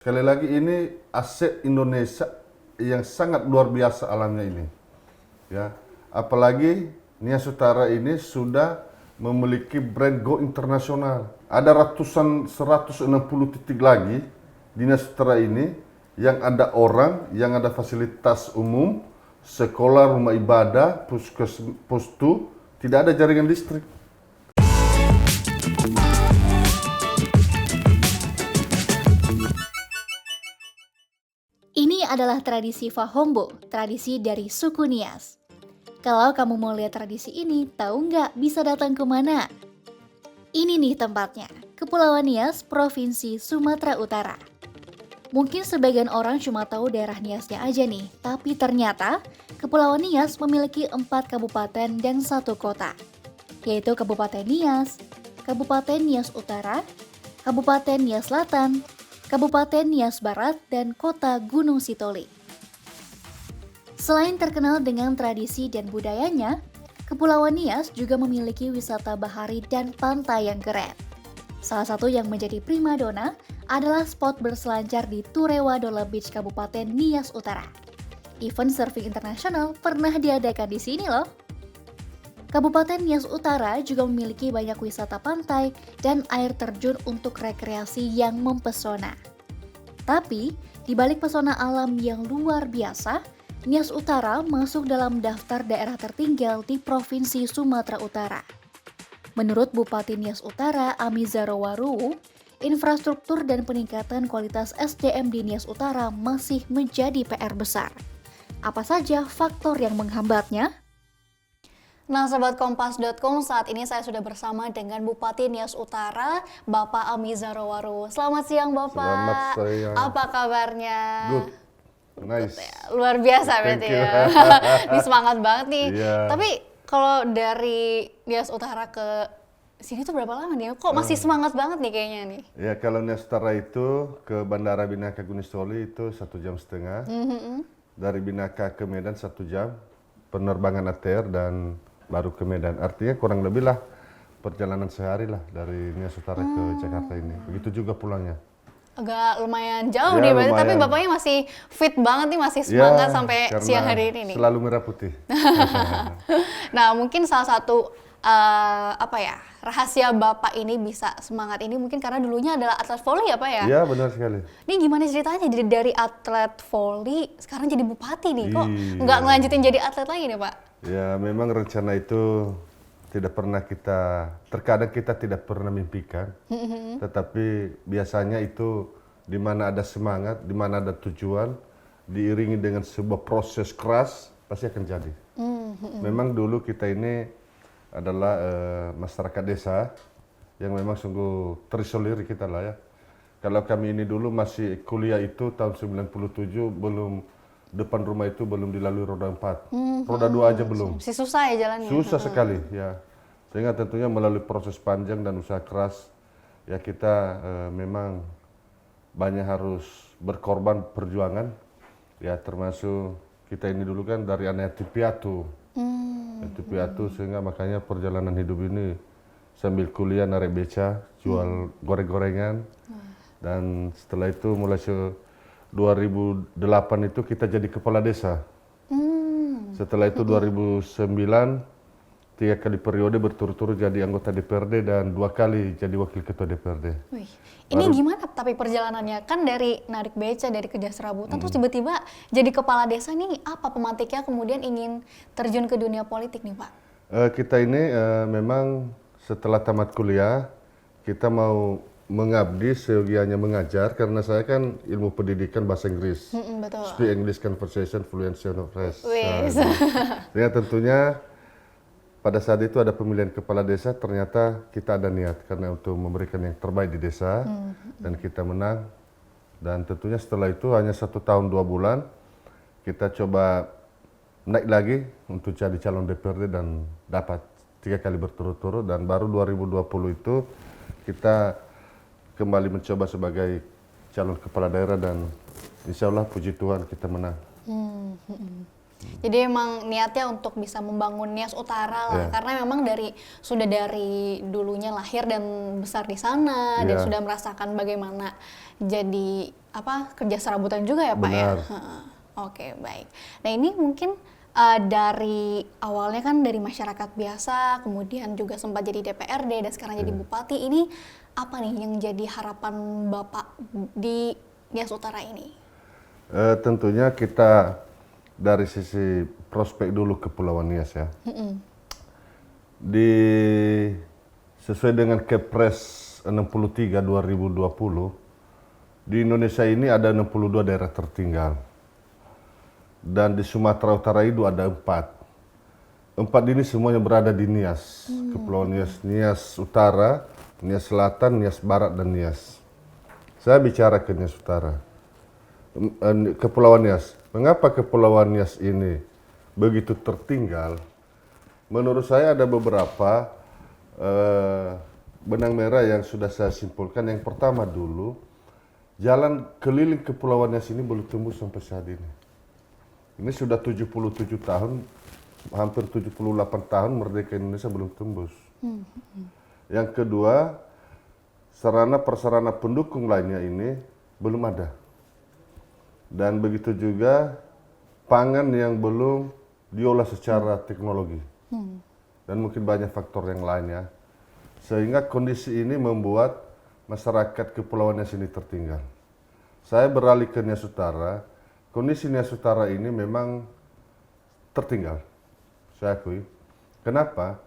Sekali lagi ini aset Indonesia yang sangat luar biasa alamnya ini. Ya, apalagi Nias Utara ini sudah memiliki brand go internasional. Ada ratusan 160 titik lagi di Nias Utara ini yang ada orang, yang ada fasilitas umum, sekolah, rumah ibadah, postu, tidak ada jaringan listrik. Ini adalah tradisi Fahombo, tradisi dari suku Nias. Kalau kamu mau lihat tradisi ini, tahu nggak bisa datang ke mana? Ini nih tempatnya, Kepulauan Nias, Provinsi Sumatera Utara. Mungkin sebagian orang cuma tahu daerah Niasnya aja nih, tapi ternyata Kepulauan Nias memiliki 4 kabupaten dan 1 kota, yaitu Kabupaten Nias, Kabupaten Nias Utara, Kabupaten Nias Selatan, Kabupaten Nias Barat, dan Kota Gunung Sitoli. Selain terkenal dengan tradisi dan budayanya, Kepulauan Nias juga memiliki wisata bahari dan pantai yang keren. Salah satu yang menjadi primadona adalah spot berselancar di Turewadola Beach, Kabupaten Nias Utara. Event surfing internasional pernah diadakan di sini loh. Kabupaten Nias Utara juga memiliki banyak wisata pantai dan air terjun untuk rekreasi yang mempesona. Tapi, di balik pesona alam yang luar biasa, Nias Utara masuk dalam daftar daerah tertinggal di Provinsi Sumatera Utara. Menurut Bupati Nias Utara, Amizaro Waru, infrastruktur dan peningkatan kualitas SDM di Nias Utara masih menjadi PR besar. Apa saja faktor yang menghambatnya? Nah, Sobat Kompas.com, saat ini saya sudah bersama dengan Bupati Nias Utara, Bapak Amizaro Waru. Selamat siang, Bapak. Selamat siang. Apa kabarnya? Good. Nice. Luar biasa berarti Thank you. ya. Ini semangat banget nih. Yeah. Tapi kalau dari Nias Utara ke sini tuh berapa lama nih? Kok masih semangat banget nih kayaknya nih? Ya, kalau Nias Utara itu ke Bandara Binaka Gunung Sitoli itu 1,5 jam. Dari Binaka ke Medan 1 jam. Penerbangan ATR dan baru ke Medan. Artinya kurang lebih lah perjalanan sehari lah dari Nias Utara ke Jakarta ini. Begitu juga pulangnya. Agak lumayan jauh Ya, nih berarti, tapi lumayan. Bapaknya masih fit banget nih, masih semangat Ya, sampai karena siang hari ini nih. selalu merah putih. Nah, mungkin salah satu rahasia Bapak ini bisa semangat ini mungkin karena dulunya adalah atlet voli ya, Pak ya? Ya, benar sekali. Ini gimana ceritanya jadi dari atlet voli sekarang jadi bupati nih? Kok Iya. nggak ngelanjutin jadi atlet lagi nih, Pak? Ya, memang rencana itu tidak pernah terkadang kita tidak pernah mimpikan. Tetapi biasanya itu di mana ada semangat, di mana ada tujuan, diiringi dengan sebuah proses keras, pasti akan jadi. Memang dulu kita ini adalah masyarakat desa yang memang sungguh terisolir kita lah ya. Kalau kami ini dulu masih kuliah itu tahun 97 belum, depan rumah itu belum dilalui roda 4. Roda 2 aja belum. Masih susah ya jalannya? Susah sekali ya. Sehingga tentunya melalui proses panjang dan usaha keras ya kita memang banyak harus berkorban perjuangan ya, termasuk kita ini dulu kan dari anak yatim piatu. Yatim piatu, sehingga makanya perjalanan hidup ini sambil kuliah narik beca, jual goreng-gorengan. Dan setelah itu mulai 2008 itu kita jadi kepala desa. Setelah itu 2009 3 kali periode berturut-turut jadi anggota DPRD dan 2 kali jadi wakil ketua DPRD. Wih, ini gimana tapi perjalanannya? Kan dari narik beca, dari kerja serabutan, terus tiba-tiba jadi kepala desa nih, apa pemantiknya kemudian ingin terjun ke dunia politik nih, Pak? Kita ini memang setelah tamat kuliah, kita mau mengabdi seyogianya mengajar, karena saya kan ilmu pendidikan bahasa Inggris. Betul. Speak English Conversation, Fluency on Press. Wis. Ya, tentunya pada saat itu ada pemilihan kepala desa, ternyata kita ada niat karena untuk memberikan yang terbaik di desa dan kita menang. Dan tentunya setelah itu hanya 1 tahun 2 bulan kita coba naik lagi untuk jadi calon DPRD dan dapat 3 kali berturut-turut, dan baru 2020 itu kita kembali mencoba sebagai calon kepala daerah dan insya Allah puji Tuhan kita menang. Jadi emang niatnya untuk bisa membangun Nias Utara lah, Iya. karena memang sudah dari dulunya lahir dan besar di sana dan Iya. sudah merasakan bagaimana jadi kerja serabutan juga ya Pak ya. Benar. Heeh. Oke, baik. Nah ini mungkin dari awalnya kan dari masyarakat biasa, kemudian juga sempat jadi DPRD dan sekarang jadi bupati. Ini apa nih yang jadi harapan Bapak di Nias Utara ini? Tentunya kita dari sisi prospek dulu Kepulauan Nias ya. Sesuai dengan Kepres 63 2020, di Indonesia ini ada 62 daerah tertinggal. Dan di Sumatera Utara itu ada 4. 4 ini semuanya berada di Nias. Kepulauan Nias, Nias Utara, Nias Selatan, Nias Barat, dan Nias. Saya bicara ke Nias Utara. Kepulauan Nias. Mengapa Kepulauan Nias ini begitu tertinggal? Menurut saya ada beberapa benang merah yang sudah saya simpulkan. Yang pertama dulu, jalan keliling Kepulauan Nias ini belum tembus sampai saat ini. Ini sudah 77 tahun, hampir 78 tahun merdeka Indonesia belum tembus. Yang kedua, sarana prasarana pendukung lainnya ini belum ada. Dan begitu juga pangan yang belum diolah secara teknologi. Dan mungkin banyak faktor yang lainnya. Sehingga kondisi ini membuat masyarakat Kepulauan Nias ini tertinggal. Saya beralih ke Nias Utara. Kondisi Nias Utara ini memang tertinggal, saya akui. Kenapa?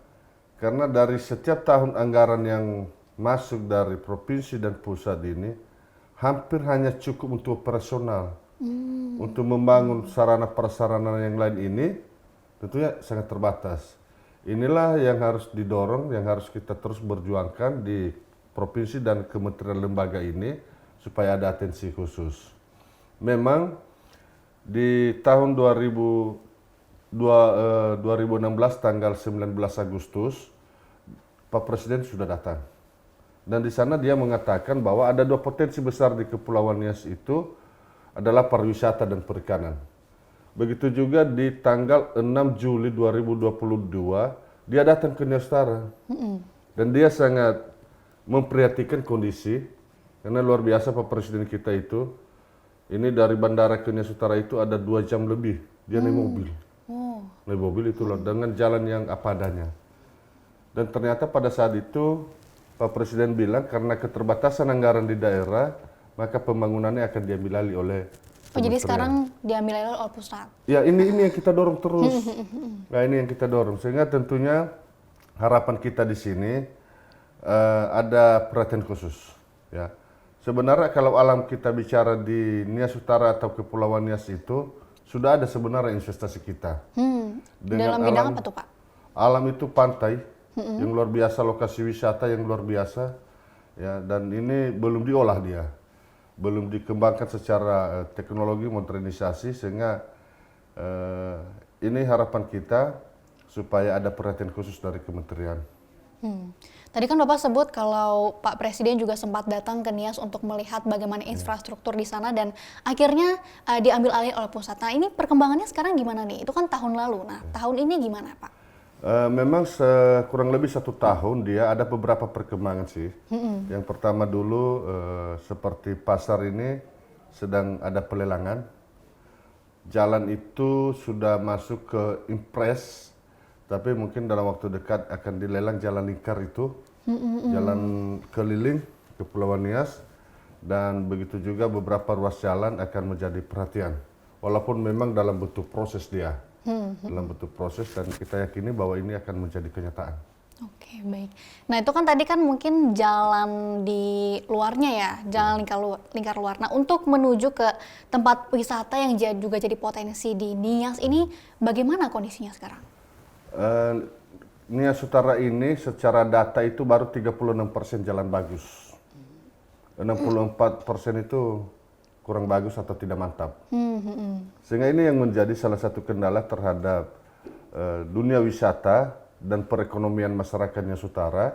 Karena dari setiap tahun anggaran yang masuk dari provinsi dan pusat ini, hampir hanya cukup untuk operasional. Untuk membangun sarana prasarana yang lain ini, tentunya sangat terbatas. Inilah yang harus didorong, yang harus kita terus berjuangkan di provinsi dan kementerian lembaga ini, supaya ada atensi khusus. Memang di tahun 2016 tanggal 19 Agustus Pak Presiden sudah datang, dan di sana dia mengatakan bahwa ada 2 potensi besar di Kepulauan Nias itu adalah pariwisata dan perikanan. Begitu juga di tanggal 6 Juli 2022 dia datang ke Nias Utara, dan dia sangat memperhatikan kondisi, karena luar biasa Pak Presiden kita itu. Ini dari bandara ke Nias Utara itu ada 2 jam lebih. Dia naik mobil. Naik mobil itu loh, dengan jalan yang apa adanya. Dan ternyata pada saat itu Pak Presiden bilang karena keterbatasan anggaran di daerah, maka pembangunannya akan diambil alih oleh Jadi kementerian. sekarang diambil alih oleh pusat. Ya ini yang kita dorong terus. Nah ini yang kita dorong. Sehingga tentunya harapan kita di sini ada perhatian khusus. Ya. Sebenarnya kalau alam kita bicara di Nias Utara atau Kepulauan Nias itu sudah ada sebenarnya investasi kita. Dalam bidang apa tuh Pak? Alam itu pantai yang luar biasa, lokasi wisata yang luar biasa, ya. Dan ini belum diolah dia, belum dikembangkan secara teknologi modernisasi, sehingga ini harapan kita supaya ada perhatian khusus dari kementerian. Tadi kan Bapak sebut kalau Pak Presiden juga sempat datang ke Nias untuk melihat bagaimana infrastruktur di sana dan akhirnya diambil alih oleh pusat. Nah ini perkembangannya sekarang gimana nih? Itu kan tahun lalu. Nah tahun ini gimana Pak? Memang kurang lebih 1 tahun dia ada beberapa perkembangan sih. Yang pertama dulu seperti pasar ini sedang ada pelelangan. Jalan itu sudah masuk ke impres. Tapi mungkin dalam waktu dekat akan dilelang jalan lingkar itu, jalan keliling Kepulauan Nias, dan begitu juga beberapa ruas jalan akan menjadi perhatian. Walaupun memang dalam bentuk proses dia, dalam bentuk proses, dan kita yakini bahwa ini akan menjadi kenyataan. Oke, baik. Nah itu kan tadi kan mungkin jalan di luarnya ya, jalan lingkar luar. Nah untuk menuju ke tempat wisata yang juga jadi potensi di Nias ini, bagaimana kondisinya sekarang? Nias Utara ini secara data itu baru 36% jalan bagus. 64% itu kurang bagus atau tidak mantap. Sehingga ini yang menjadi salah satu kendala terhadap dunia wisata dan perekonomian masyarakat Nias Utara,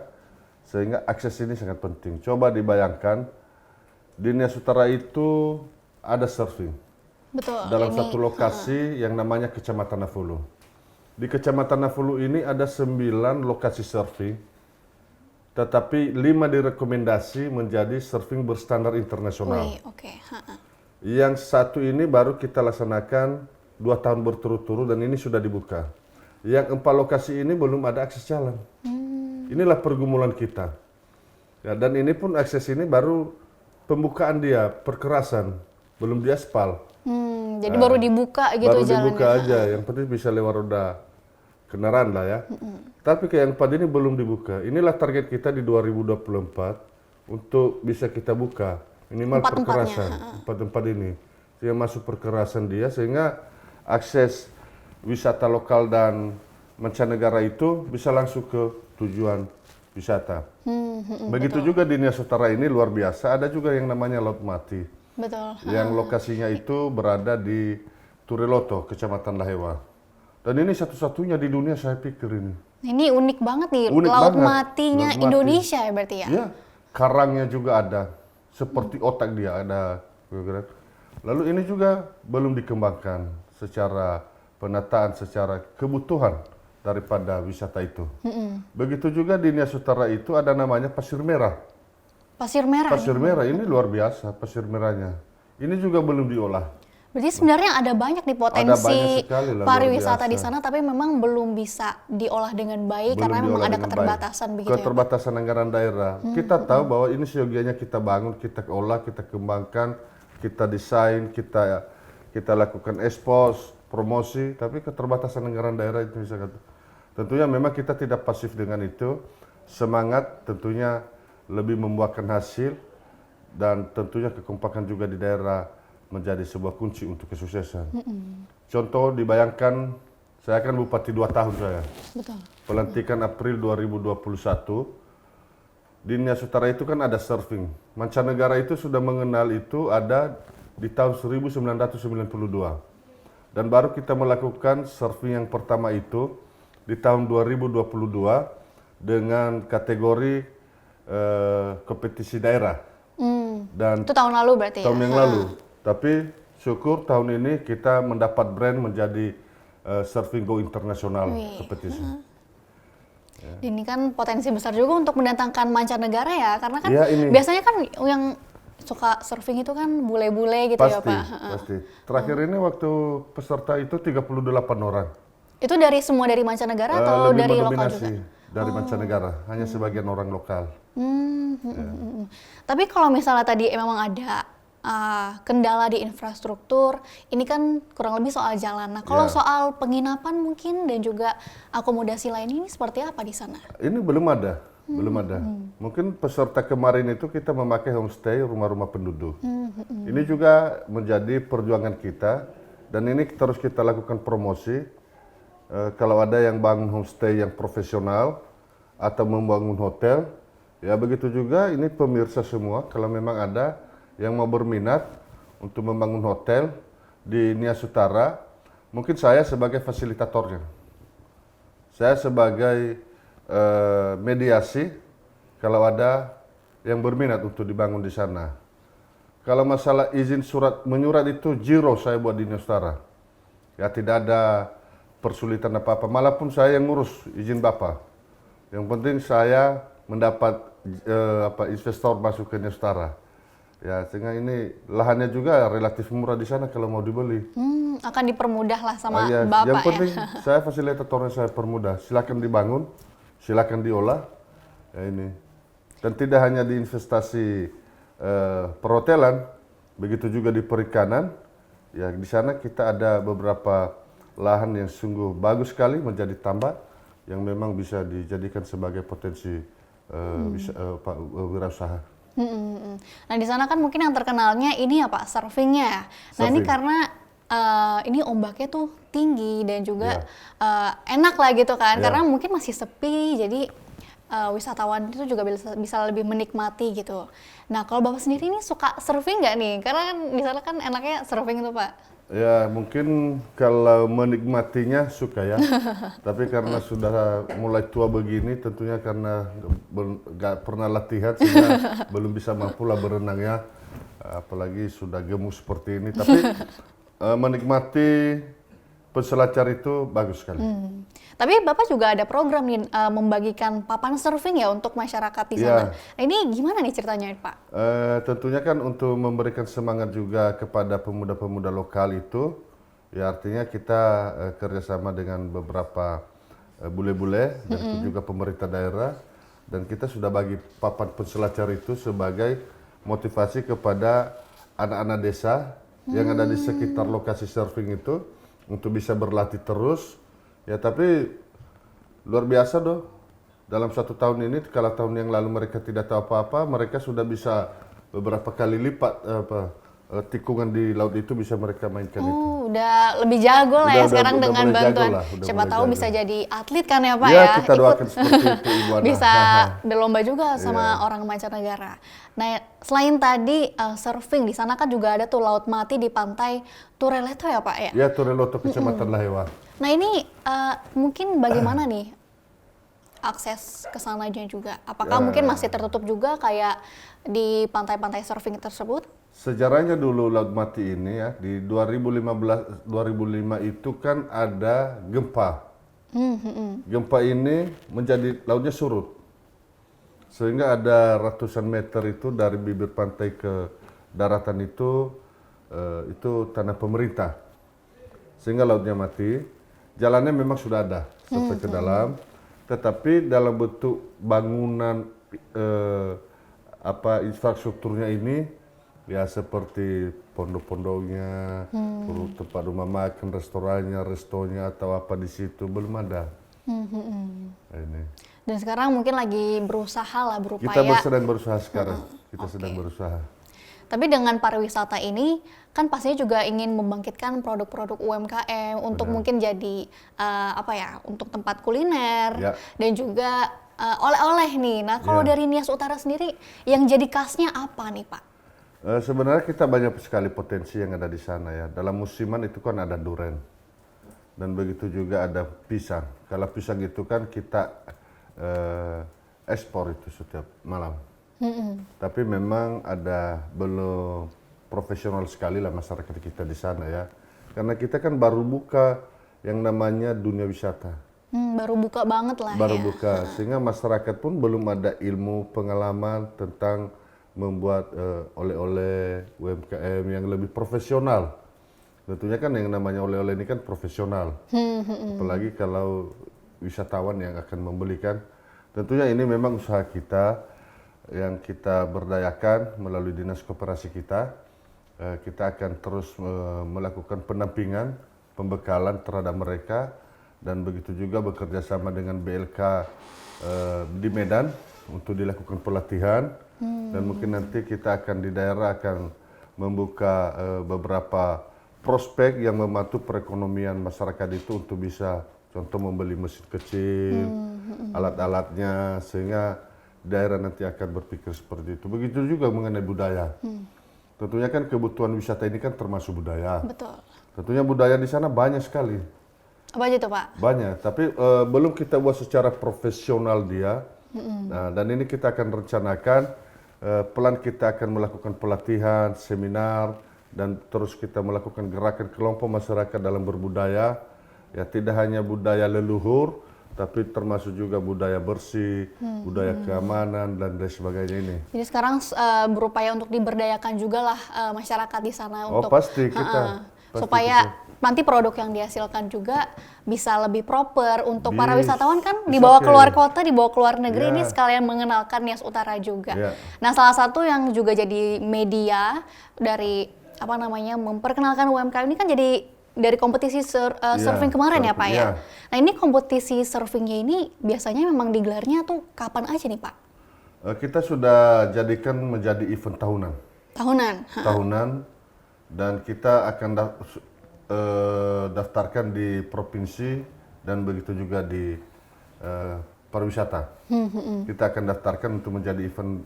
sehingga akses ini sangat penting. Coba dibayangkan, di Nias Utara itu ada surfing, Betul. dalam ini, satu lokasi yang namanya Kecamatan Nafulu. Di Kecamatan Nafulu ini ada 9 lokasi surfing, tetapi 5 direkomendasi menjadi surfing berstandar internasional. wih, oke. Yang satu ini baru kita laksanakan 2 tahun berturut-turut dan ini sudah dibuka. Yang 4 lokasi ini belum ada akses jalan. Inilah pergumulan kita. Ya, dan ini pun akses ini baru pembukaan dia, perkerasan, belum diaspal. Jadi baru dibuka gitu Baru jalannya. dibuka aja, yang penting bisa lewat roda kendaraan lah ya. Tapi ke yang 4 ini belum dibuka. Inilah target kita di 2024 untuk bisa kita buka minimal perkerasan 4 tempat ini. Yang masuk perkerasan dia sehingga akses wisata lokal dan mancanegara itu bisa langsung ke tujuan wisata. Begitu juga di Nias Utara ini luar biasa, ada juga yang namanya Laut Mati. Betul. Yang lokasinya itu berada di Turiloto, Kecamatan Lahewa. Dan ini satu-satunya di dunia saya pikir ini. Ini unik banget nih, Unik laut banget. matinya Laut mati. Indonesia ya berarti ya? Ya, karangnya juga ada, seperti otak dia ada. Lalu ini juga belum dikembangkan secara penataan, secara kebutuhan daripada wisata itu. Begitu juga di Nias Utara itu ada namanya Pasir Merah. Pasir merah. Pasir Merah ini luar biasa pasir merahnya. Ini juga belum diolah. Berarti sebenarnya ada banyak nih potensi banyak sekali lah, luar pariwisata biasa. di sana, tapi memang belum bisa diolah dengan baik Belum karena memang diolah ada dengan keterbatasan baik. begitu ya. Pak? Keterbatasan anggaran daerah. Kita tahu bahwa ini seyogianya kita bangun, kita olah, kita kembangkan, kita desain, kita lakukan ekspos, promosi, tapi keterbatasan anggaran daerah itu bisa. Tentunya memang kita tidak pasif dengan itu. Semangat tentunya lebih membuahkan hasil dan tentunya kekompakan juga di daerah menjadi sebuah kunci untuk kesuksesan. Contoh dibayangkan, saya kan bupati 2 tahun saya. Betul. Pelantikan April 2021, di Nias Utara itu kan ada surfing. Mancanegara itu sudah mengenal itu ada di tahun 1992. Dan baru kita melakukan surfing yang pertama itu di tahun 2022 dengan kategori kompetisi daerah. Dan Itu tahun lalu berarti tahun ya? yang lalu. Tapi syukur tahun ini kita mendapat brand menjadi Surfing Go Internasional kompetisi. Ini kan potensi besar juga untuk mendatangkan mancanegara ya, karena kan Ya, ini. biasanya kan yang suka surfing itu kan bule-bule gitu ya Pasti, Pak? pasti. Terakhir ini waktu peserta itu 38 orang. Itu dari semua dari mancanegara atau Lebih dari lokal mendominasi juga? dari mancanegara, hanya sebagian orang lokal. Tapi kalau misalnya tadi memang ada kendala di infrastruktur, ini kan kurang lebih soal jalan. Nah, kalau Ya. soal penginapan mungkin dan juga akomodasi lain ini seperti apa di sana? Ini belum ada, belum ada. Mungkin peserta kemarin itu kita memakai homestay, rumah-rumah penduduk. Ini juga menjadi perjuangan kita dan ini terus kita lakukan promosi. Kalau ada yang bangun homestay yang profesional atau membangun hotel, ya begitu juga ini pemirsa semua, kalau memang ada yang mau berminat untuk membangun hotel di Nias Utara, mungkin saya sebagai fasilitatornya. Saya sebagai mediasi kalau ada yang berminat untuk dibangun di sana. Kalau masalah izin surat menyurat itu zero saya buat di Nias Utara. Ya tidak ada persulitan apa-apa, malah pun saya yang ngurus izin Bapak. Yang penting saya mendapat investor masuk ke Nias Utara. Ya, sehingga ini lahannya juga relatif murah di sana kalau mau dibeli. Akan dipermudah lah sama Iya, Bapak yang ya? penting saya fasilitatornya saya permudah. Silakan dibangun, silakan diolah. Ya ini. Dan tidak hanya di investasi perhotelan, begitu juga di perikanan. Ya, di sana kita ada beberapa lahan yang sungguh bagus sekali menjadi tambak yang memang bisa dijadikan sebagai potensi wirausaha. Nah di sana kan mungkin yang terkenalnya ini ya Pak, surfingnya. Nah ini Surfing. karena ini ombaknya tuh tinggi dan juga enak lah gitu kan, Ya. karena mungkin masih sepi, jadi wisatawan itu juga bisa lebih menikmati gitu. Nah kalau Bapak sendiri ini suka surfing nggak nih? Karena kan di sana kan enaknya surfing tuh Pak. Ya mungkin kalau menikmatinya suka ya, tapi karena sudah mulai tua begini tentunya karena nggak pernah latihan sehingga belum bisa mampu lah berenang ya, apalagi sudah gemuk seperti ini. Tapi Menikmati peselancar itu bagus sekali. Tapi Bapak juga ada program nih membagikan papan surfing ya untuk masyarakat di sana. Iya. Nah, ini gimana nih ceritanya Pak? Tentunya kan untuk memberikan semangat juga kepada pemuda-pemuda lokal itu, ya artinya kita kerjasama dengan beberapa bule-bule dan juga pemerintah daerah, dan kita sudah bagi papan peselancar itu sebagai motivasi kepada anak-anak desa yang ada di sekitar lokasi surfing itu untuk bisa berlatih terus. Ya tapi luar biasa doh. Dalam 1 tahun ini, kalau tahun yang lalu mereka tidak tahu apa-apa, mereka sudah bisa beberapa kali lipat tikungan di laut itu bisa mereka mainkan itu. Udah lebih jago lah ya sekarang udah dengan mulai jago bantuan. lah, udah Siapa mulai tahu jago. bisa jadi atlet kan ya Pak Ya, ya. kita doakan seperti itu Ibu Ana. Bisa berlomba juga sama orang mancanegara. Nah, selain tadi surfing, di sana kan juga ada tuh laut mati di pantai Tureleto ya Pak ya. Ya, Tureloto Kecamatan Lahewa. Nah ini mungkin bagaimana nih akses ke sananya juga? Apakah mungkin masih tertutup juga kayak di pantai-pantai surfing tersebut? Sejarahnya dulu Laut Mati ini ya, di 2005 itu kan ada gempa. Gempa ini menjadi lautnya surut. Sehingga ada ratusan meter itu dari bibir pantai ke daratan itu tanah pemerintah. Sehingga lautnya mati. Jalannya memang sudah ada sampai ke dalam, tetapi dalam bentuk bangunan infrastrukturnya ini ya seperti pondok-pondoknya, tempat rumah makan, restorannya, restonya atau apa di situ belum ada. Ini. Dan sekarang mungkin lagi berusaha lah, berupaya. Kita sedang berusaha sekarang. Kita sedang berusaha. Tapi dengan pariwisata ini kan pastinya juga ingin membangkitkan produk-produk UMKM untuk mungkin jadi untuk tempat kuliner dan juga oleh-oleh nih. Nah kalau dari Nias Utara sendiri yang jadi khasnya apa nih Pak? Sebenarnya kita banyak sekali potensi yang ada di sana ya. Dalam musiman itu kan ada durian dan begitu juga ada pisang. Kalau pisang itu kan kita ekspor itu setiap malam. Tapi memang belum profesional sekali lah masyarakat kita di sana ya. Karena kita kan baru buka yang namanya dunia wisata. Baru buka banget lah baru ya. buka, sehingga masyarakat pun belum ada ilmu pengalaman tentang membuat oleh-oleh UMKM yang lebih profesional. Tentunya kan yang namanya oleh-oleh ini kan profesional. Apalagi kalau wisatawan yang akan membelikan. Tentunya ini memang usaha kita yang kita berdayakan melalui dinas koperasi kita. Kita akan terus melakukan pendampingan, pembekalan terhadap mereka, dan begitu juga bekerja sama dengan BLK di Medan untuk dilakukan pelatihan. Dan mungkin nanti kita akan di daerah akan membuka beberapa prospek yang membantu perekonomian masyarakat itu untuk bisa contoh membeli mesin kecil, alat-alatnya, sehingga daerah nanti akan berpikir seperti itu. Begitu juga mengenai budaya. Tentunya kan kebutuhan wisata ini kan termasuk budaya. Betul. Tentunya budaya di sana banyak sekali. Apa aja tuh Pak? Banyak, tapi belum kita buat secara profesional dia. Nah, dan ini kita akan rencanakan, pelan kita akan melakukan pelatihan, seminar, dan terus kita melakukan gerakan kelompok masyarakat dalam berbudaya. Ya tidak hanya budaya leluhur, tapi termasuk juga budaya bersih, budaya keamanan, dan lain sebagainya ini. Jadi sekarang berupaya untuk diberdayakan juga lah masyarakat di sana untuk pasti kita. Supaya nanti produk yang dihasilkan juga bisa lebih proper untuk para wisatawan kan dibawa keluar kota, dibawa keluar negeri ini sekalian mengenalkan Nias Utara juga. Nah, salah satu yang juga jadi media dari memperkenalkan UMKM ini kan jadi dari kompetisi surfing kemarin ya Pak ya. Nah, ini kompetisi surfingnya ini biasanya memang digelarnya tuh kapan aja nih Pak? Kita sudah jadikan menjadi event tahunan. Tahunan, dan kita akan daftarkan di provinsi dan begitu juga di pariwisata. Kita akan daftarkan untuk menjadi event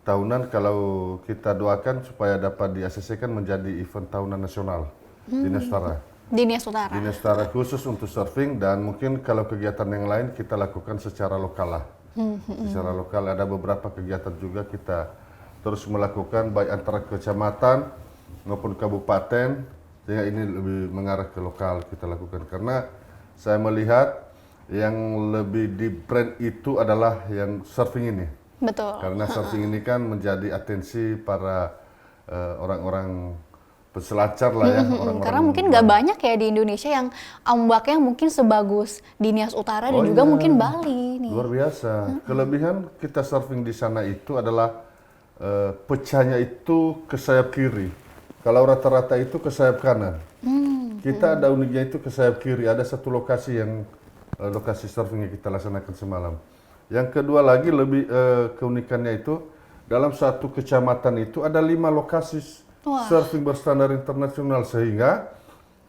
tahunan, kalau kita doakan supaya dapat di ACC-kan menjadi event tahunan nasional di Nias Utara. Di Nias Utara. Di Nias Utara khusus untuk surfing, dan mungkin kalau kegiatan yang lain kita lakukan secara lokal lah. Secara lokal ada beberapa kegiatan juga kita terus melakukan baik antara kecamatan maupun kabupaten Sehingga ini lebih mengarah ke lokal kita lakukan. Karena saya melihat yang lebih di brand itu adalah yang surfing ini. Betul. Karena surfing ini kan menjadi atensi para orang-orang peselancar lah ya. Orang-orang Karena mungkin nggak banyak ya di Indonesia yang ombaknya mungkin sebagus di Nias Utara dan juga iya, mungkin Bali nih. luar biasa. Kelebihan kita surfing di sana itu adalah pecahnya itu ke sayap kiri. Kalau rata-rata itu ke sayap kanan. Kita ada uniknya itu ke sayap kiri. Ada satu lokasi yang lokasi surfing yang kita laksanakan semalam. Yang kedua lagi lebih keunikannya itu dalam satu kecamatan itu ada 5 lokasi surfing berstandar internasional, sehingga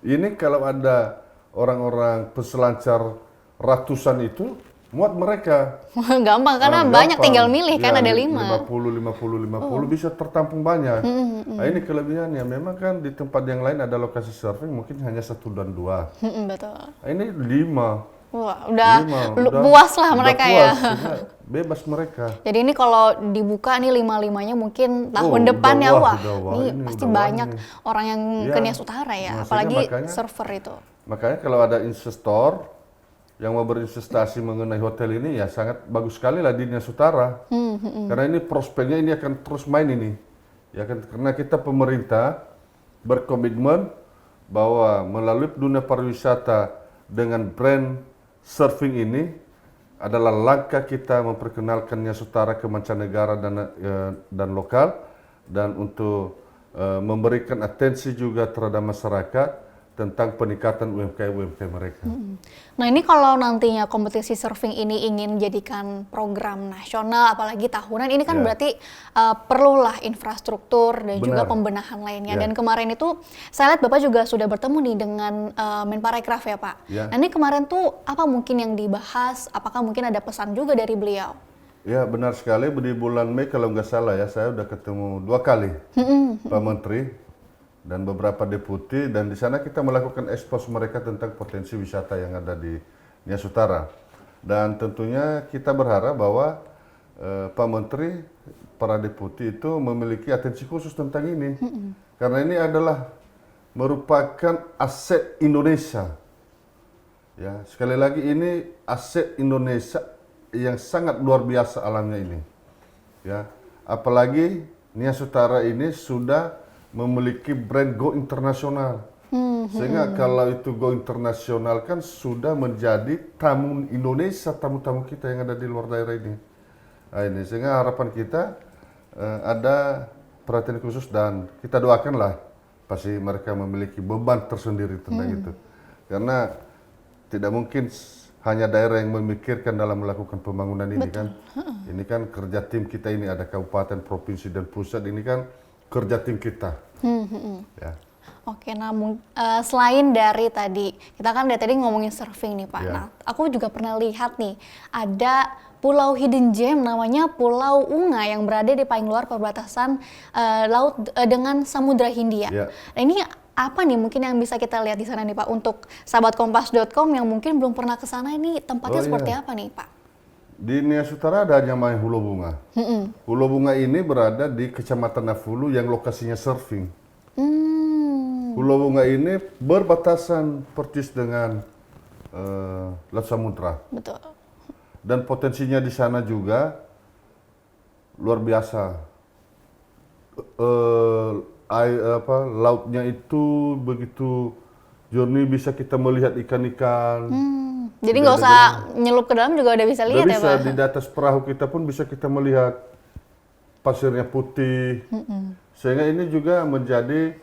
ini kalau ada orang-orang peselancar ratusan itu muat mereka. Gampang karena banyak Gampang. tinggal milih kan Ya, ada 5. 50 bisa tertampung banyak. Nah, ini kelebihannya. Memang kan di tempat yang lain ada lokasi surfing mungkin hanya 1 dan 2. Betul. Nah, ini 5. Wah, udah Udah puas lah mereka puas, ya. sehingga bebas mereka. Jadi ini kalau dibuka nih 5-5-nya mungkin tahun udah depan ya, wah, wah, udah wah, ini ini pasti udah wah banyak ini. orang yang Ya, ke Nias Utara ya, maksudnya apalagi makanya- surfer itu. Makanya kalau ada investor yang mau berinvestasi mengenai hotel ini ya sangat bagus sekali lah di Nias Utara. Karena ini prospeknya ini akan terus main ini. Ya kan, karena kita pemerintah berkomitmen bahwa melalui dunia pariwisata dengan brand surfing ini adalah langkah kita memperkenalkan Nias Utara ke mancanegara dan lokal, dan untuk memberikan atensi juga terhadap masyarakat tentang peningkatan UMKM mereka. Nah ini kalau nantinya kompetisi surfing ini ingin jadikan program nasional, apalagi tahunan, ini kan Ya. berarti perlulah infrastruktur dan juga Benar. pembenahan lainnya. Ya. Dan kemarin itu saya lihat Bapak juga sudah bertemu nih dengan Menparekraf ya Pak. Ya. Nah ini kemarin tuh apa mungkin yang dibahas? Apakah mungkin ada pesan juga dari beliau? Ya benar sekali, di bulan Mei kalau nggak salah ya, saya udah ketemu 2 kali Pak Menteri dan beberapa deputi, dan di sana kita melakukan ekspos mereka tentang potensi wisata yang ada di Nias Utara. Dan tentunya kita berharap bahwa Pak Menteri, para deputi itu memiliki atensi khusus tentang ini. Karena ini adalah merupakan aset Indonesia. Ya, sekali lagi ini aset Indonesia yang sangat luar biasa alamnya ini. Ya, apalagi Nias Utara ini sudah memiliki brand go internasional. Sehingga kalau itu go internasional kan sudah menjadi tamu Indonesia, tamu-tamu kita yang ada di luar daerah ini. Nah, ini sehingga harapan kita ada perhatian khusus, dan kita doakanlah pasti mereka memiliki beban tersendiri tentang itu. Karena tidak mungkin hanya daerah yang memikirkan dalam melakukan pembangunan ini. Kan. Ini kan kerja tim kita ini, ada kabupaten, provinsi, dan pusat. Ini kan kerja tim kita. Ya. Oke, namun selain dari tadi, kita kan dari tadi ngomongin surfing nih Pak. Ya. Nah, aku juga pernah lihat nih, ada pulau hidden gem namanya Pulau Unga yang berada di paling luar perbatasan laut dengan Samudra Hindia. Ya. Nah, ini apa nih mungkin yang bisa kita lihat di sana nih Pak, untuk sahabat kompas.com yang mungkin belum pernah ke sana, ini tempatnya seperti apa nih Pak? Di Nias Utara ada yang namanya Hulu Bunga. Hulu Bunga ini berada di Kecamatan Nafulu yang lokasinya surfing. Hulu Bunga ini berbatasan persis dengan Laut Samudra. Betul. Dan potensinya di sana juga luar biasa. Lautnya itu begitu jernih, bisa kita melihat ikan-ikan. Jadi nggak usah nyelup ke dalam juga udah bisa lihat ya bisa Pak? di atas perahu kita pun bisa kita melihat pasirnya putih. Sehingga ini juga menjadi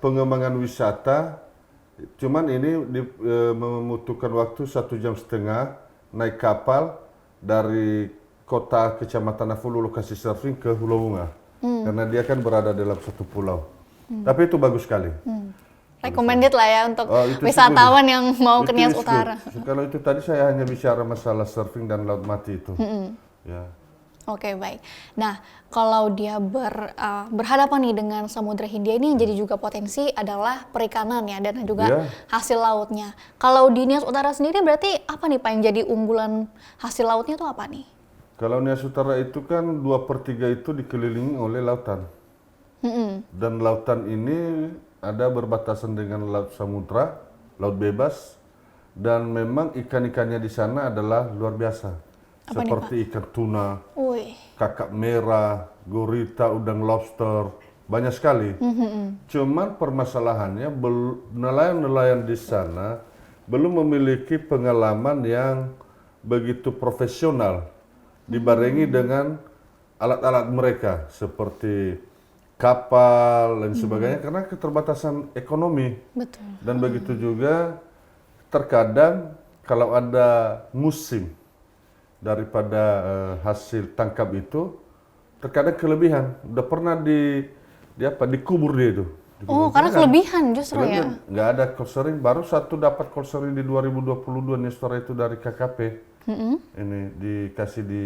pengembangan wisata. Cuman ini membutuhkan waktu 1,5 jam naik kapal dari kota Kecamatan Nafulu lokasi surfing ke Hulu Bunga. Karena dia kan berada dalam satu pulau. Tapi itu bagus sekali. Recommended lah ya untuk Itu wisatawan good. yang mau ke Itu Nias is Utara. good. Kalau itu tadi saya hanya bicara masalah surfing dan laut mati itu. Ya. Oke, baik. Nah, kalau dia berhadapan nih dengan Samudra Hindia, ini yang jadi juga potensi adalah perikanan ya, dan juga Iya. hasil lautnya. Kalau di Nias Utara sendiri berarti apa nih Pak yang jadi unggulan hasil lautnya itu apa nih? Kalau Nias Utara itu kan 2/3 itu dikelilingi oleh lautan. Dan lautan ini ada berbatasan dengan laut samudra, laut bebas, dan memang ikan-ikannya di sana adalah luar biasa. Apa nih, Seperti ikan tuna, Wih. kakap merah, gurita, udang lobster, banyak sekali. Cuman permasalahannya nelayan-nelayan di sana belum memiliki pengalaman yang begitu profesional dibarengi dengan alat-alat mereka seperti kapal dan sebagainya karena keterbatasan ekonomi. Betul. Dan begitu juga terkadang kalau ada musim daripada hasil tangkap itu terkadang kelebihan. Udah pernah dikubur dia itu. Oh, karena kelebihan justru ya. Nggak ada call sharing, baru satu dapat call sharing di 2022 Nestor itu dari KKP. Ini dikasih di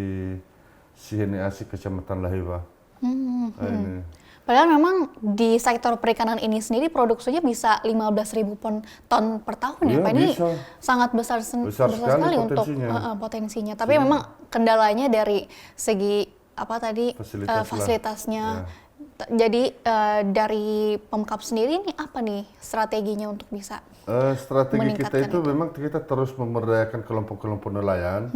Siheneasi Kecamatan Lahiwa. Nah, ini. Padahal memang di sektor perikanan ini sendiri produksinya bisa 15.000 ton per tahun ya, Iya, Pak. Ini bisa. sangat besar Besar sekali untuk potensinya. potensinya. Tapi memang kendalanya dari segi apa tadi Fasilitas lah. fasilitasnya. Ya. Jadi dari Pemkap sendiri ini apa nih strateginya untuk bisa Strategi kita meningkatkan itu memang kita terus memberdayakan kelompok-kelompok nelayan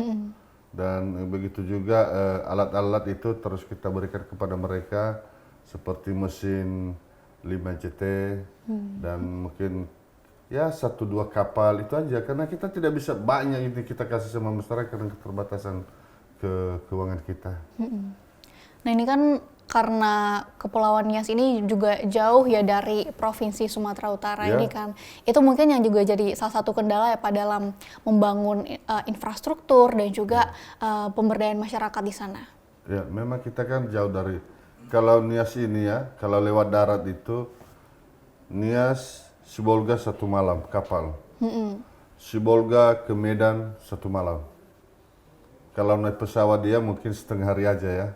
dan begitu juga alat-alat itu terus kita berikan kepada mereka seperti mesin 5JT dan mungkin ya 1-2 kapal itu aja karena kita tidak bisa banyak itu kita kasih sama masyarakat karena keterbatasan keuangan kita. Nah ini kan karena Kepulauan Nias ini juga jauh ya dari Provinsi Sumatera Utara Ya. ini kan. Itu mungkin yang juga jadi salah satu kendala ya Pak dalam membangun infrastruktur dan juga pemberdayaan masyarakat di sana. Ya, memang kita kan jauh dari kalau Nias ini ya, kalau lewat darat itu Nias Sibolga 1 malam kapal. Sibolga ke Medan 1 malam. Kalau naik pesawat dia mungkin setengah hari aja ya.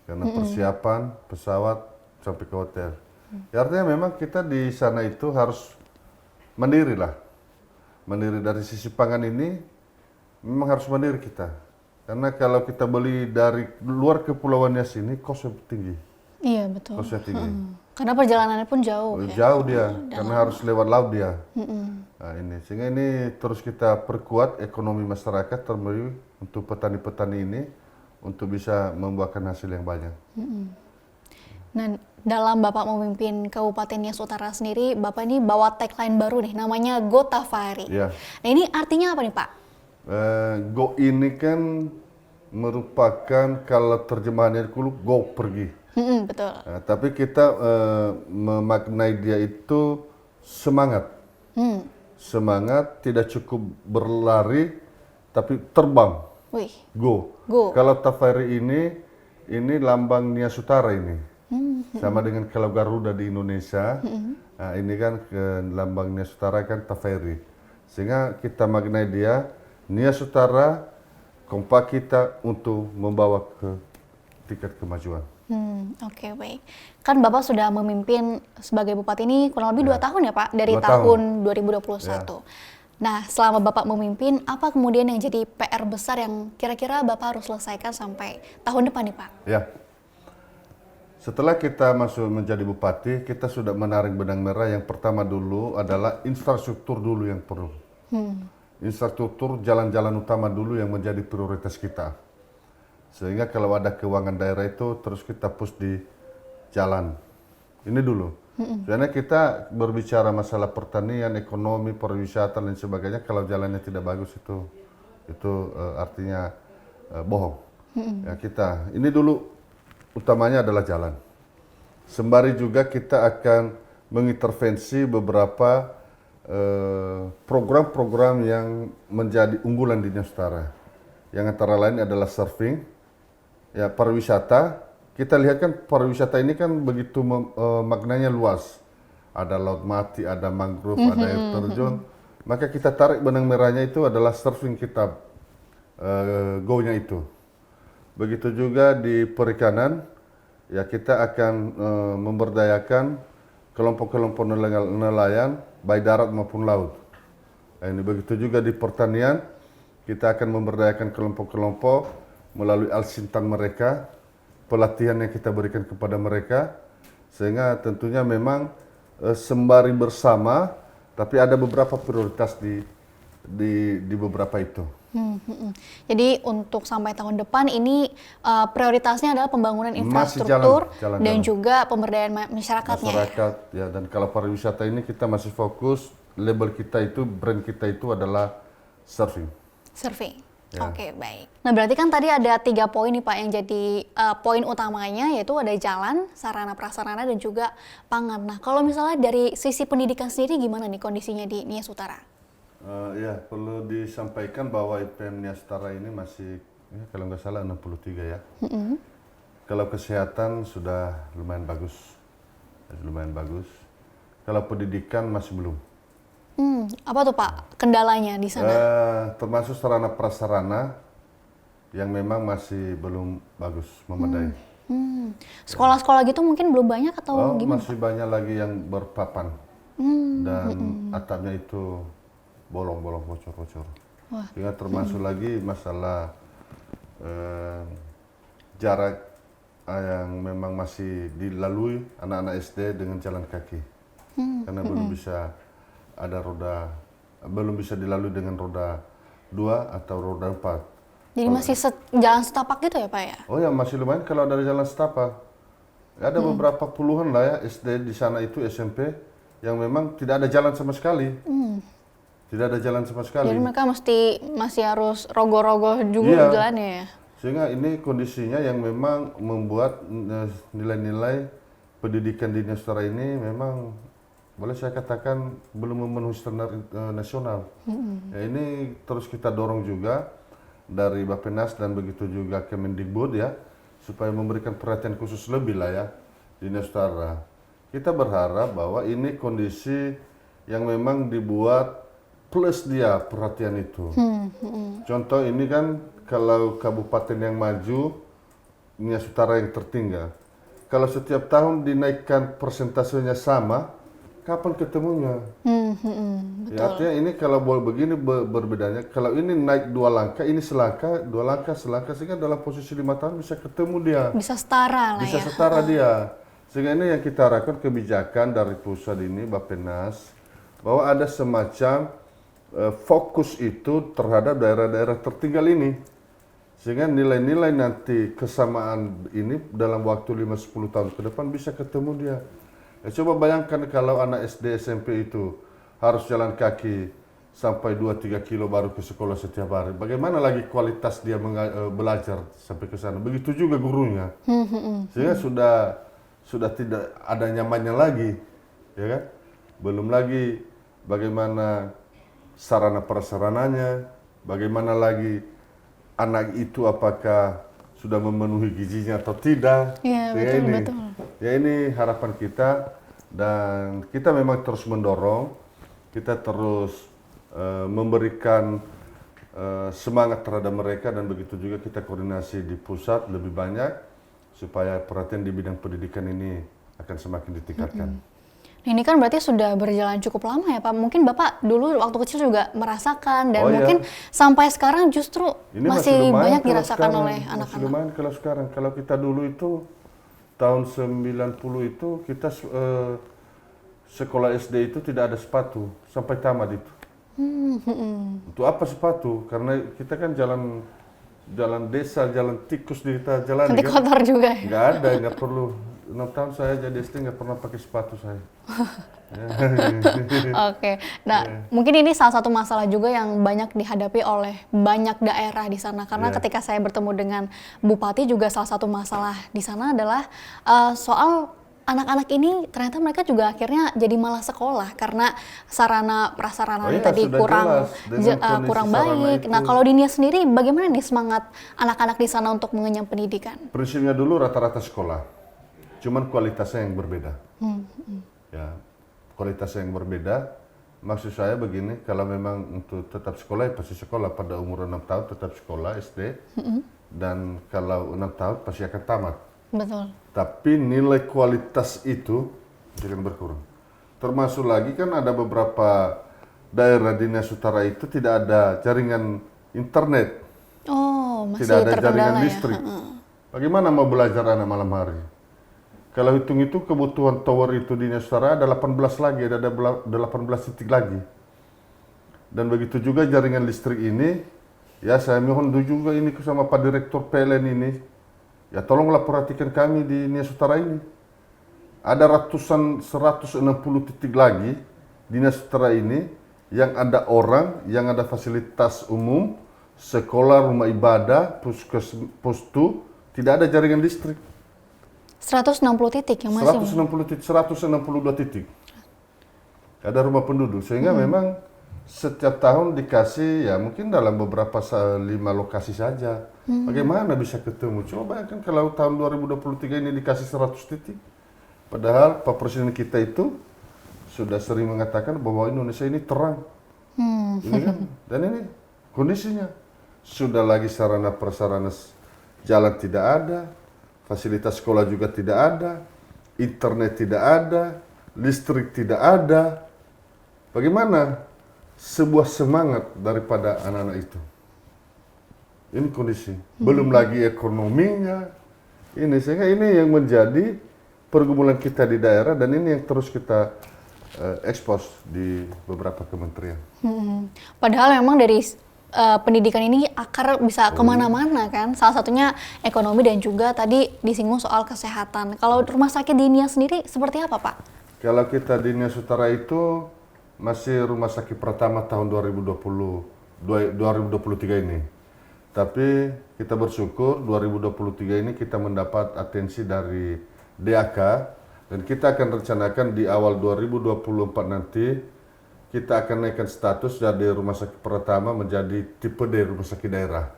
Karena persiapan pesawat sampai ke hotel. Ya, artinya memang kita di sana itu harus mandiri lah. Mandiri dari sisi pangan ini memang harus mandiri kita. Karena kalau kita beli dari luar Kepulauan Nias ini kosnya tinggi. Iya betul. Kosnya tinggi. Karena perjalanannya pun jauh ya. Jauh dia, karena harus lewat laut dia. Nah, ini sehingga ini terus kita perkuat ekonomi masyarakat terlebih untuk petani-petani ini untuk bisa membuahkan hasil yang banyak. Nah, dalam Bapak memimpin Kabupaten Nias Utara sendiri, Bapak ini bawa tagline baru nih, namanya Go Tafari. Ya. Nah, ini artinya apa nih, Pak? Go ini kan merupakan kalau terjemahannya dulu go pergi. Betul. Nah, tapi kita memaknai dia itu semangat. Semangat tidak cukup berlari, tapi terbang. Wih, Go. Go. Kalau Tafari ini lambang Nias Utara ini. Sama dengan kalau Garuda di Indonesia. Nah, ini kan lambang Nias Utara kan Tafari. Sehingga kita maknai dia Nias Utara kompak kita untuk membawa ke tingkat kemajuan. Oke, baik. Kan Bapak sudah memimpin sebagai Bupati ini kurang lebih 2 tahun ya Pak, dari 2 tahun tahun. 2021. Nah, selama Bapak memimpin, apa kemudian yang jadi PR besar yang kira-kira Bapak harus selesaikan sampai tahun depan nih Pak? Ya. Setelah kita masuk menjadi bupati, kita sudah menarik benang merah. Yang pertama dulu adalah infrastruktur dulu yang perlu. Infrastruktur jalan-jalan utama dulu yang menjadi prioritas kita. Sehingga kalau ada keuangan daerah itu terus kita push di jalan. Ini dulu. Karena kita berbicara masalah pertanian, ekonomi, pariwisata dan sebagainya. Kalau jalannya tidak bagus itu artinya bohong. Ya, kita ini dulu utamanya adalah jalan. Sembari juga kita akan mengintervensi beberapa program-program yang menjadi unggulan di Nias Utara. Yang antara lain adalah surfing, ya pariwisata. Kita lihat kan pariwisata ini kan begitu maknanya luas. Ada laut mati, ada mangrove, ada air terjun. Maka kita tarik benang merahnya itu adalah surfing kita, go-nya itu. Begitu juga di perikanan, ya kita akan memberdayakan kelompok-kelompok nelayan, baik darat maupun laut. Nah, ini begitu juga di pertanian, kita akan memberdayakan kelompok-kelompok melalui alsintan mereka, pelatihan yang kita berikan kepada mereka, sehingga tentunya memang sembari bersama, tapi ada beberapa prioritas di beberapa itu. Jadi untuk sampai tahun depan ini prioritasnya adalah pembangunan Masih infrastruktur jalan. dan juga pemberdayaan masyarakatnya. Masyarakat ya, dan kalau pariwisata ini kita masih fokus, label kita itu, brand kita itu adalah surfing. Survei. Ya. Oke, baik. Nah, berarti kan tadi ada 3 poin nih Pak yang jadi poin utamanya, yaitu ada jalan, sarana prasarana dan juga pangan. Nah, kalau misalnya dari sisi pendidikan sendiri gimana nih kondisinya di Nias Utara? Ya, perlu disampaikan bahwa IPM Nias Utara ini masih, ya, kalau nggak salah 63 ya. Kalau kesehatan sudah lumayan bagus. Kalau pendidikan masih belum. Apa tuh Pak kendalanya di sana? Termasuk sarana prasarana yang memang masih belum bagus, memadai. Sekolah-sekolah gitu mungkin belum banyak atau gimana? Masih banyak lagi yang berpapan dan atapnya itu bolong-bolong, bocor-bocor. Wah. Sehingga termasuk lagi masalah jarak yang memang masih dilalui anak-anak SD dengan jalan kaki, karena belum bisa dilalui dengan roda 2 atau roda 4. Jadi masih jalan setapak gitu ya Pak ya? Oh ya, masih lumayan kalau dari jalan setapak. Ada beberapa puluhan lah ya SD di sana itu, SMP yang memang tidak ada jalan sama sekali. Tidak ada jalan sama sekali. Jadi mereka masih harus rogoh-rogoh juga jalannya ya? Sehingga ini kondisinya yang memang membuat nilai-nilai pendidikan di Nias Utara ini memang boleh saya katakan belum memenuhi standar nasional. Ya, ini terus kita dorong juga dari Bappenas dan begitu juga Kemendikbud ya, supaya memberikan perhatian khusus lebih lah ya di Nias Utara. Kita berharap bahwa ini kondisi yang memang dibuat plus dia perhatian itu. Contoh ini kan kalau kabupaten yang maju, Nias Utara yang tertinggal. Kalau setiap tahun dinaikkan persentasenya sama, kapan ketemunya? Ya, artinya ini kalau begini berbedanya. Kalau ini naik 2 langkah, ini selangkah, 2 langkah, selangkah, sehingga dalam posisi 5 tahun bisa ketemu dia. Bisa setara lah Bisa ya? setara dia. Sehingga ini yang kita harapkan kebijakan dari pusat ini, Bappenas, bahwa ada semacam fokus itu terhadap daerah-daerah tertinggal ini. Sehingga nilai-nilai nanti kesamaan ini dalam waktu 5-10 tahun ke depan bisa ketemu dia. Ya, coba bayangkan kalau anak SD, SMP itu harus jalan kaki sampai 2-3 kilo baru ke sekolah setiap hari. Bagaimana lagi kualitas dia belajar sampai ke sana. Begitu juga gurunya. Sehingga sudah tidak ada nyamannya lagi. Ya kan? Belum lagi bagaimana sarana prasarananya, bagaimana lagi anak itu apakah sudah memenuhi gizinya atau tidak. Iya, betul. Ya, ini harapan kita, dan kita memang terus mendorong, kita terus memberikan semangat terhadap mereka, dan begitu juga kita koordinasi di pusat lebih banyak supaya perhatian di bidang pendidikan ini akan semakin ditingkatkan. Nah, ini kan berarti sudah berjalan cukup lama ya Pak. Mungkin Bapak dulu waktu kecil juga merasakan dan mungkin sampai sekarang justru ini masih banyak kalau dirasakan sekarang, oleh masih anak-anak. lumayan kalau sekarang. Kalau kita dulu itu tahun 90 itu kita sekolah SD itu tidak ada sepatu sampai tamat itu. Untuk apa sepatu? Karena kita kan jalan desa, jalan tikus di kita jalan. Nanti kotor juga ya? Nggak ada, nggak perlu. 6 tahun saya jadi SD nggak pernah pakai sepatu saya. Oke, nah mungkin ini salah satu masalah juga yang banyak dihadapi oleh banyak daerah di sana. Karena ketika saya bertemu dengan Bupati juga salah satu masalah di sana adalah soal anak-anak ini ternyata mereka juga akhirnya jadi malas sekolah karena sarana prasarana tadi kurang baik. Nah kalau di Nias sendiri bagaimana nih semangat anak-anak di sana untuk mengenyam pendidikan? Prinsipnya dulu rata-rata sekolah, cuman kualitasnya yang berbeda. Ya, kualitasnya yang berbeda. Maksud saya begini, kalau memang untuk tetap sekolah ya pasti sekolah pada umur 6 tahun tetap sekolah SD, dan kalau 6 tahun pasti akan tamat. Betul. Tapi nilai kualitas itu jangan berkurang. Termasuk lagi kan ada beberapa daerah di Nias Utara itu tidak ada jaringan internet. Oh, masih tidak ada terkendala jaringan ya? listrik. Bagaimana mau belajar anak malam hari? Kalau hitung itu kebutuhan tower itu di Nias Utara ada 18 lagi, ada 18 titik lagi. Dan begitu juga jaringan listrik ini, ya saya mohon juga ini sama Pak Direktur PLN ini, ya tolonglah perhatikan kami di Nias Utara ini. Ada ratusan 160 titik lagi di Nias Utara ini yang ada orang, yang ada fasilitas umum, sekolah, rumah ibadah, puskesmas, tidak ada jaringan listrik. 160 titik yang masih 162 titik. Ada rumah penduduk, sehingga memang setiap tahun dikasih ya mungkin dalam beberapa 5 lokasi saja. Bagaimana bisa ketemu? Coba bayangkan kalau tahun 2023 ini dikasih 100 titik. Padahal Pak Presiden kita itu sudah sering mengatakan bahwa Indonesia ini terang. Ini kan? Dan ini kondisinya. Sudah lagi sarana prasarana jalan tidak ada, fasilitas sekolah juga tidak ada, internet tidak ada, listrik tidak ada. Bagaimana sebuah semangat daripada anak-anak itu? Ini kondisi. Belum lagi ekonominya. Ini sehingga ini yang menjadi pergumulan kita di daerah dan ini yang terus kita ekspos di beberapa kementerian. Padahal memang dari pendidikan ini akar bisa kemana-mana kan. Salah satunya ekonomi dan juga tadi disinggung soal kesehatan. Kalau rumah sakit di Nias sendiri seperti apa Pak? Kalau kita di Nias Utara itu masih rumah sakit pertama tahun 2023 ini. Tapi kita bersyukur 2023 ini kita mendapat atensi dari DAK dan kita akan rencanakan di awal 2024 nanti kita akan naikkan status dari rumah sakit pertama menjadi tipe D rumah sakit daerah.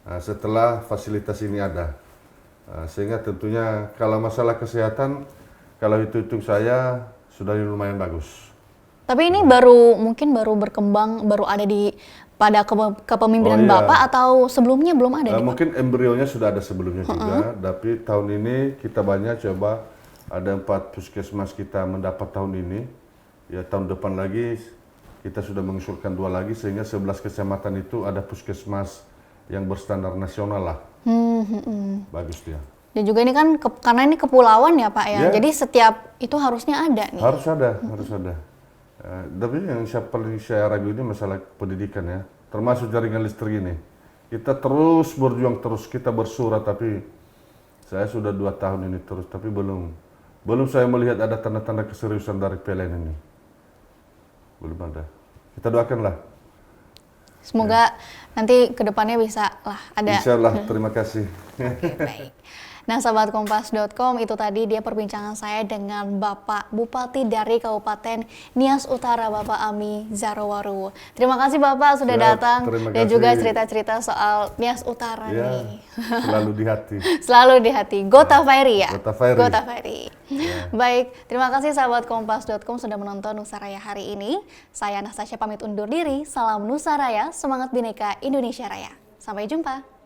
Nah, setelah fasilitas ini ada. Sehingga tentunya kalau masalah kesehatan, kalau hitung saya sudah lumayan bagus. Tapi ini mungkin baru berkembang, baru ada pada kepemimpinan Bapak atau sebelumnya belum ada? Mungkin embrionya sudah ada sebelumnya juga, tapi tahun ini kita banyak coba ada 4 puskesmas kita mendapat tahun ini. Ya tahun depan lagi kita sudah mengusulkan 2 lagi sehingga 11 kecamatan itu ada puskesmas yang berstandar nasional lah. Bagus dia. Dan juga ini kan karena ini kepulauan ya Pak ya. Jadi setiap itu harusnya ada nih. Harus ada. Tapi yang paling saya ragu ini masalah pendidikan ya. Termasuk jaringan listrik ini. Kita terus berjuang kita bersurat tapi saya sudah 2 tahun ini terus tapi belum saya melihat ada tanda-tanda keseriusan dari PLN ini. Belum ada. Kita doakanlah. Semoga nanti kedepannya bisa lah ada. Insyaallah, terima kasih. Oke, baik. Nah, sahabat kompas.com, itu tadi dia perbincangan saya dengan Bapak Bupati dari Kabupaten Nias Utara, Bapak Ami Zarowaru. Terima kasih Bapak sudah datang dan juga cerita-cerita soal Nias Utara nih. Selalu di hati. Selalu di hati. Gota Fairy ya? Gota Fairy. Baik, terima kasih sahabat kompas.com sudah menonton Nusaraya hari ini. Saya Anastasia pamit undur diri. Salam Nusaraya, semangat Bhinneka Indonesia Raya. Sampai jumpa.